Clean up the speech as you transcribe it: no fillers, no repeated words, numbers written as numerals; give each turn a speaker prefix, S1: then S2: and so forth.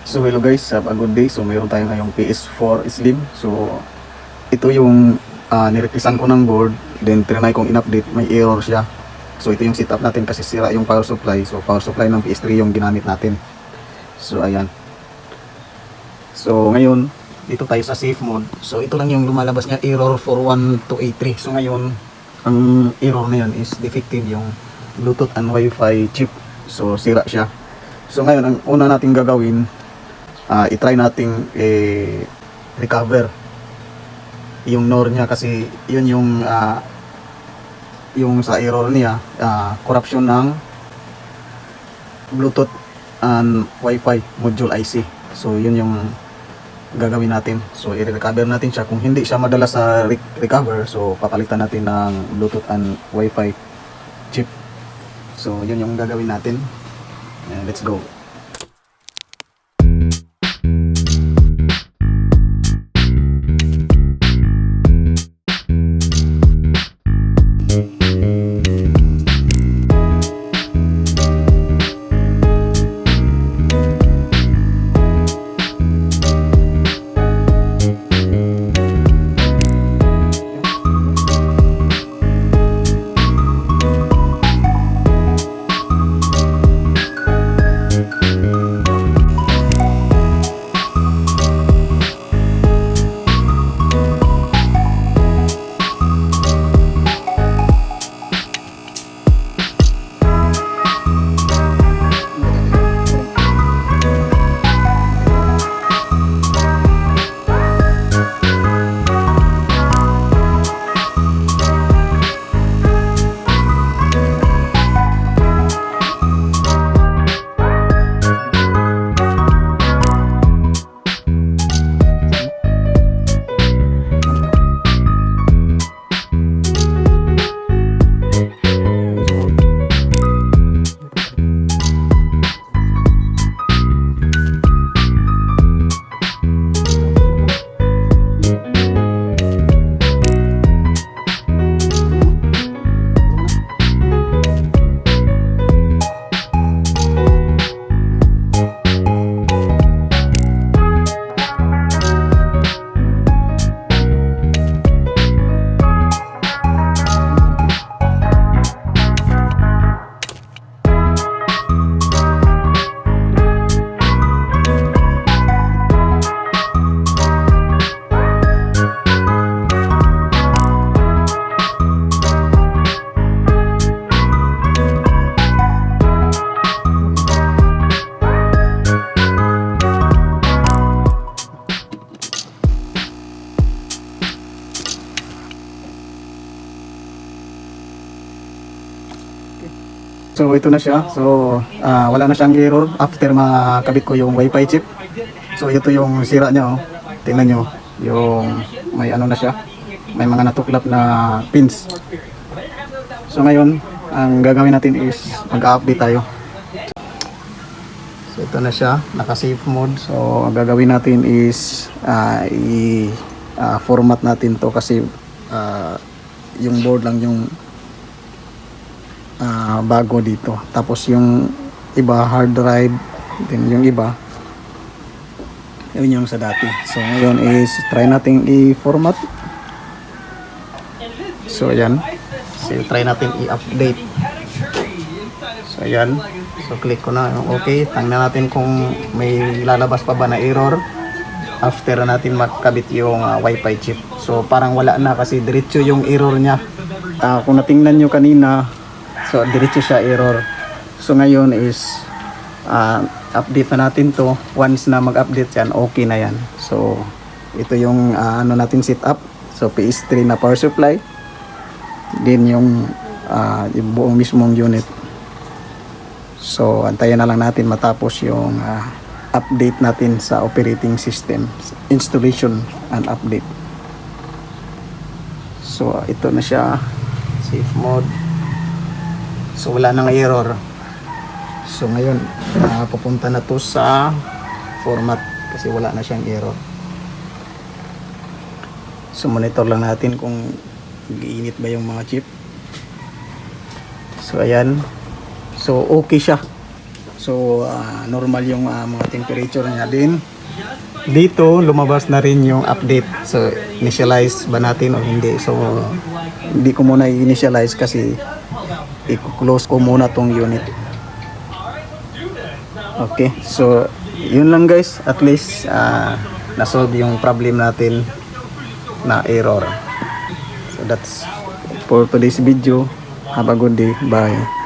S1: So hello guys, have a good day. So mayroon tayo ngayong PS4 Slim. So ito yung nireplacean ko ng board. Then trinay kong in-update, may error siya. So ito yung setup natin kasi sira yung power supply. So power supply ng PS3 yung ginamit natin. So ayan. So ngayon, dito tayo sa safe mode. So ito lang yung lumalabas niya, error 41283. So ngayon, ang error na yun is defective yung Bluetooth and Wi-Fi chip. So sira siya. So ngayon, ang una nating gagawin, i-try nating recover yung NOR niya kasi yun yung sa error niya, corruption ng Bluetooth and Wi-Fi module IC. So yun yung gagawin natin. So i-recover natin siya. Kung hindi siya madala sa recover, so papalitan natin ng Bluetooth and Wi-Fi chip. So yun yung gagawin natin. Let's go. So ito na siya. So wala na siyang error after makabit ko yung Wi-Fi chip. So ito yung sira niya, oh. Tingnan nyo, yung may ano na siya, may mga natuklap na pins. So ngayon, ang gagawin natin is mag-update tayo. So ito na siya, naka-safe mode. So ang gagawin natin is i-format natin to kasi yung board lang yung bago dito. Tapos yung iba hard drive, then yung iba yun yung sa dati. So ngayon is try nating i-format. So ayan. So try natin i-update. So ayan. So click ko na okay. Tingnan natin kung may lalabas pa ba na error after natin makabit yung Wi-Fi chip. So parang wala na kasi diretso yung error niya. Kung natingnan nyo kanina, so diretso siya error. So ngayon is update na natin to. Once na mag-update yan, okay na yan. So ito yung ano natin setup. So PS3 na power supply. Din yung buong mismong unit. So antayin na lang natin matapos yung update natin sa operating system, installation and update. So ito na siya, safe mode. So wala nang error. So ngayon pupunta na to sa format kasi wala na siyang error. So monitor lang natin kung giinit ba yung mga chip. So ayan. So okay siya. So normal yung mga temperature niya din. Dito lumabas na rin yung update. So initialize ba natin o hindi? So hindi ko muna i-initialize kasi i-close ko muna tong unit. Okay, so yun lang guys, at least na-solve yung problem natin na error. So that's for today's video. Have a good day. Bye.